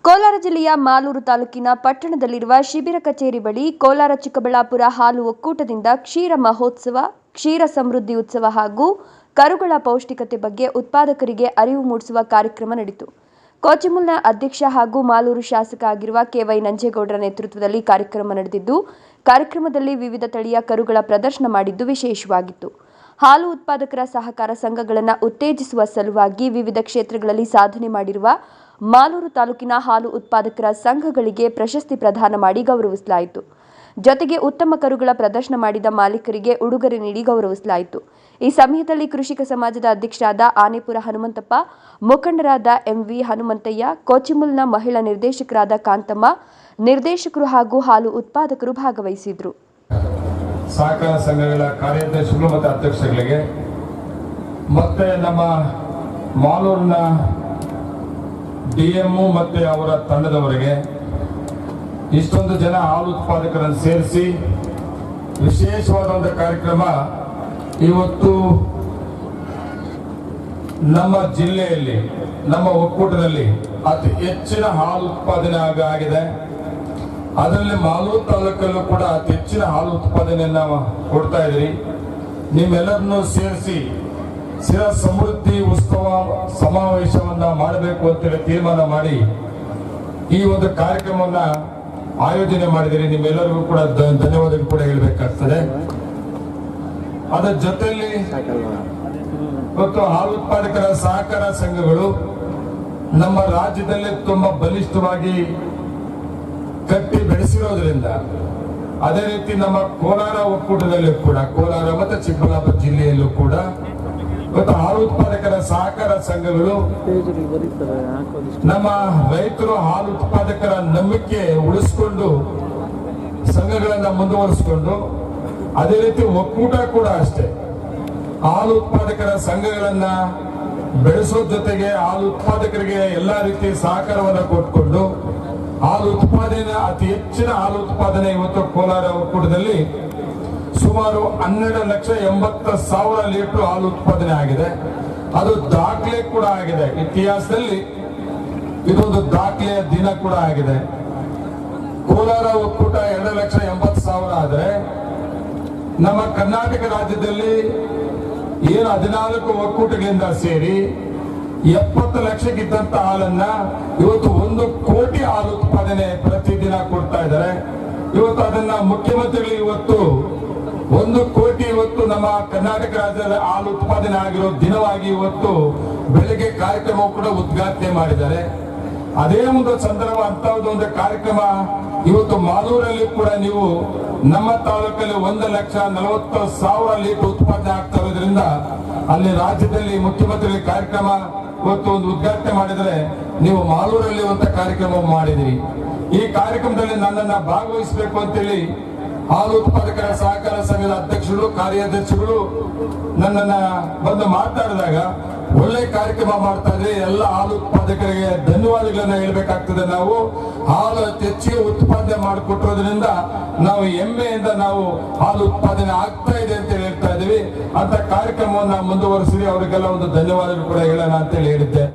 ಕೋಲಾರ ಜಿಲ್ಲೆಯ ಮಾಲೂರು ತಾಲೂಕಿನ ಪಟ್ಟಣದಲ್ಲಿರುವ ಶಿಬಿರ ಕಚೇರಿ ಬಳಿ ಕೋಲಾರ ಚಿಕ್ಕಬಳ್ಳಾಪುರ ಹಾಲು ಒಕ್ಕೂಟದಿಂದ ಕ್ಷೀರ ಮಹೋತ್ಸವ, ಕ್ಷೀರ ಸಮೃದ್ಧಿ ಉತ್ಸವ ಹಾಗೂ ಕರುಗಳ ಪೌಷ್ಟಿಕತೆ ಬಗ್ಗೆ ಉತ್ಪಾದಕರಿಗೆ ಅರಿವು ಮೂಡಿಸುವ ಕಾರ್ಯಕ್ರಮ ನಡೆಯಿತು. ಕೋಚಿಮುಲ್ನ ಅಧ್ಯಕ್ಷ ಹಾಗೂ ಮಾಲೂರು ಶಾಸಕ ಆಗಿರುವ ಕೆ.ವೈ. ನಂಜೇಗೌಡರ ನೇತೃತ್ವದಲ್ಲಿ ಕಾರ್ಯಕ್ರಮ ನಡೆದಿದ್ದು, ಕಾರ್ಯಕ್ರಮದಲ್ಲಿ ವಿವಿಧ ತಳಿಯ ಕರುಗಳ ಪ್ರದರ್ಶನ ಮಾಡಿದ್ದು ವಿಶೇಷವಾಗಿತ್ತು. ಹಾಲು ಉತ್ಪಾದಕರ ಸಹಕಾರ ಸಂಘಗಳನ್ನು ಉತ್ತೇಜಿಸುವ ಸಲುವಾಗಿ ವಿವಿಧ ಕ್ಷೇತ್ರಗಳಲ್ಲಿ ಸಾಧನೆ ಮಾಡಿರುವ ಮಾಲೂರು ತಾಲೂಕಿನ ಹಾಲು ಉತ್ಪಾದಕರ ಸಂಘಗಳಿಗೆ ಪ್ರಶಸ್ತಿ ಪ್ರದಾನ ಮಾಡಿ ಗೌರವಿಸಲಾಯಿತು. ಜೊತೆಗೆ ಉತ್ತಮ ಕರುಗಳ ಪ್ರದರ್ಶನ ಮಾಡಿದ ಮಾಲೀಕರಿಗೆ ಉಡುಗೊರೆ ನೀಡಿ ಗೌರವಿಸಲಾಯಿತು. ಈ ಸಮಯದಲ್ಲಿ ಕೃಷಿಕ ಸಮಾಜದ ಅಧ್ಯಕ್ಷರಾದ ಆನೆಪುರ ಹನುಮಂತಪ್ಪ, ಮುಖಂಡರಾದ ಎಂವಿ ಹನುಮಂತಯ್ಯ, ಕೋಚಿಮುಲ್ನ ಮಹಿಳಾ ನಿರ್ದೇಶಕರಾದ ಕಾಂತಮ್ಮ, ನಿರ್ದೇಶಕರು ಹಾಗೂ ಹಾಲು ಉತ್ಪಾದಕರು ಭಾಗವಹಿಸಿದರು. ಸಹಕಾರ ಸಂಘಗಳ ಕಾರ್ಯಾಧ್ಯಕ್ಷರು ಮತ್ತು ಅಧ್ಯಕ್ಷಗಳಿಗೆ ಮತ್ತೆ ನಮ್ಮ ಮಾಲೂರಿನ ಡಿಎಂ ಮತ್ತೆ ಅವರ ತಂಡದವರಿಗೆ ಇಷ್ಟೊಂದು ಜನ ಹಾಲು ಉತ್ಪಾದಕರನ್ನು ಸೇರಿಸಿ ವಿಶೇಷವಾದ ಒಂದು ಕಾರ್ಯಕ್ರಮ ಇವತ್ತು ನಮ್ಮ ಜಿಲ್ಲೆಯಲ್ಲಿ ನಮ್ಮ ಒಕ್ಕೂಟದಲ್ಲಿ ಅತಿ ಹೆಚ್ಚಿನ ಹಾಲು ಉತ್ಪಾದನೆ ಆಗಿದೆ. ಅದರಲ್ಲಿ ಮಾಲೂರು ತಾಲೂಕಲ್ಲೂ ಕೂಡ ಅತಿ ಹೆಚ್ಚಿನ ಹಾಲು ಉತ್ಪಾದನೆಯನ್ನ ಕೊಡ್ತಾ ಇದ್ರಿ. ನಿಮ್ಮೆಲ್ಲರನ್ನು ಸೇರಿಸಿ ಸ್ಥಿರ ಸಮೃದ್ಧಿ ಉತ್ಸವ ಸಮಾವೇಶವನ್ನ ಮಾಡಬೇಕು ಅಂತೇಳಿ ತೀರ್ಮಾನ ಮಾಡಿ ಈ ಒಂದು ಕಾರ್ಯಕ್ರಮವನ್ನ ಆಯೋಜನೆ ಮಾಡಿದಿರಿ. ನಿಮ್ಮೆಲ್ಲರಿಗೂ ಕೂಡ ಧನ್ಯವಾದಗಳು ಕೂಡ ಹೇಳಬೇಕಾಗ್ತದೆ. ಅದರ ಜೊತೆಯಲ್ಲಿ ಇವತ್ತು ಹಾಲು ಉತ್ಪಾದಕರ ಸಹಕಾರ ಸಂಘಗಳು ನಮ್ಮ ರಾಜ್ಯದಲ್ಲಿ ತುಂಬಾ ಬಲಿಷ್ಠವಾಗಿ ಕಟ್ಟಿ ಬೆಳೆಸಿರೋದ್ರಿಂದ, ಅದೇ ರೀತಿ ನಮ್ಮ ಕೋಲಾರ ಒಕ್ಕೂಟದಲ್ಲೂ ಕೂಡ, ಕೋಲಾರ ಮತ್ತು ಚಿಕ್ಕಬಳ್ಳಾಪುರ ಜಿಲ್ಲೆಯಲ್ಲೂ ಕೂಡ ಇವತ್ತು ಹಾಲು ಉತ್ಪಾದಕರ ಸಹಕಾರ ಸಂಘಗಳು ನಮ್ಮ ರೈತರು ಹಾಲು ಉತ್ಪಾದಕರ ನಂಬಿಕೆ ಉಳಿಸಿಕೊಂಡು ಸಂಘಗಳನ್ನ ಮುಂದುವರಿಸಿಕೊಂಡು, ಅದೇ ರೀತಿ ಒಕ್ಕೂಟ ಕೂಡ ಅಷ್ಟೇ ಹಾಲು ಉತ್ಪಾದಕರ ಸಂಘಗಳನ್ನ ಬೆಳೆಸೋ ಜೊತೆಗೆ ಹಾಲು ಉತ್ಪಾದಕರಿಗೆ ಎಲ್ಲಾ ರೀತಿ ಸಹಕಾರವನ್ನು ಕೊಟ್ಕೊಂಡು ಹಾಲು ಉತ್ಪಾದನೆ ಅತಿ ಹೆಚ್ಚಿನ ಹಾಲು ಉತ್ಪಾದನೆ ಇವತ್ತು ಕೋಲಾರ ಒಕ್ಕೂಟದಲ್ಲಿ ಸುಮಾರು 12,80,000 ಲೀಟರ್ ಹಾಲು ಉತ್ಪಾದನೆ ಆಗಿದೆ. ಅದು ದಾಖಲೆ ಕೂಡ ಆಗಿದೆ. ಇತಿಹಾಸದಲ್ಲಿ ಇದೊಂದು ದಾಖಲೆಯ ದಿನ ಕೂಡ ಆಗಿದೆ. ಕೋಲಾರ ಒಕ್ಕೂಟ 2,80,000 ಆದರೆ ನಮ್ಮ ಕರ್ನಾಟಕ ರಾಜ್ಯದಲ್ಲಿ ಏನು 14 ಒಕ್ಕೂಟಗಳಿಂದ ಸೇರಿ 70 ಲಕ್ಷಕ್ಕಿದ್ದಂತ ಹಾಲನ್ನ ಇವತ್ತು 1 ಕೋಟಿ ಹಾಲು ಉತ್ಪಾದನೆ ಪ್ರತಿದಿನ ಕೊಡ್ತಾ ಇದ್ದಾರೆ. ಇವತ್ತು ಅದನ್ನ ಮುಖ್ಯಮಂತ್ರಿಗಳು ಇವತ್ತು 1 ಕೋಟಿ ಇವತ್ತು ನಮ್ಮ ಕರ್ನಾಟಕ ರಾಜ್ಯದಲ್ಲಿ ಹಾಲು ಉತ್ಪಾದನೆ ಆಗಿರೋ ದಿನವಾಗಿ ಇವತ್ತು ಬೆಳಗ್ಗೆ ಕಾರ್ಯಕ್ರಮ ಕೂಡ ಉದ್ಘಾಟನೆ ಮಾಡಿದ್ದಾರೆ. ಅದೇ ಒಂದು ಸಂದರ್ಭ ಅಂತಹದೊಂದು ಕಾರ್ಯಕ್ರಮ ಇವತ್ತು ಮಾಲೂರಲ್ಲಿ ಕೂಡ ನೀವು ನಮ್ಮ ತಾಲೂಕಲ್ಲಿ 1,40,000 ಲೀಟರ್ ಉತ್ಪಾದನೆ ಆಗ್ತಾ ಇರೋದ್ರಿಂದ ಅಲ್ಲಿ ರಾಜ್ಯದಲ್ಲಿ ಮುಖ್ಯಮಂತ್ರಿ ಕಾರ್ಯಕ್ರಮ ಇವತ್ತು ಒಂದು ಉದ್ಘಾಟನೆ ಮಾಡಿದರೆ ನೀವು ಮಾಲೂರಲ್ಲಿ ಒಂದು ಕಾರ್ಯಕ್ರಮ ಮಾಡಿದಿರಿ. ಈ ಕಾರ್ಯಕ್ರಮದಲ್ಲಿ ನನ್ನನ್ನ ಭಾಗವಹಿಸಬೇಕು ಅಂತೇಳಿ ಹಾಲು ಉತ್ಪಾದಕರ ಸಹಕಾರ ಸಂಘದ ಅಧ್ಯಕ್ಷರು, ಕಾರ್ಯಾಧ್ಯಕ್ಷರು ನನ್ನನ್ನ ಬಂದು ಮಾತಾಡಿದಾಗ ಒಳ್ಳೆ ಕಾರ್ಯಕ್ರಮ ಮಾಡ್ತಾ ಇದ್ರೆ ಎಲ್ಲ ಹಾಲು ಉತ್ಪಾದಕರಿಗೆ ಧನ್ಯವಾದಗಳನ್ನ ಹೇಳ್ಬೇಕಾಗ್ತದೆ. ನಾವು ಹಾಲು ಹೆಚ್ಚಿಗೆ ಉತ್ಪಾದನೆ ಮಾಡಿಕೊಟ್ಟಿರೋದ್ರಿಂದ ನಾವು ಹೆಮ್ಮೆಯಿಂದ ನಾವು ಹಾಲು ಉತ್ಪಾದನೆ ಆಗ್ತಾ ಇದೆ ಅಂತ ಹೇಳ್ತಾ ಇದೀವಿ. ಅಂತ ಕಾರ್ಯಕ್ರಮವನ್ನ ಮುಂದುವರಿಸಿ ಅವರಿಗೆಲ್ಲ ಒಂದು ಧನ್ಯವಾದಗಳು ಕೂಡ ಹೇಳೋಣ ಅಂತ ಹೇಳಿದ್ದೆ.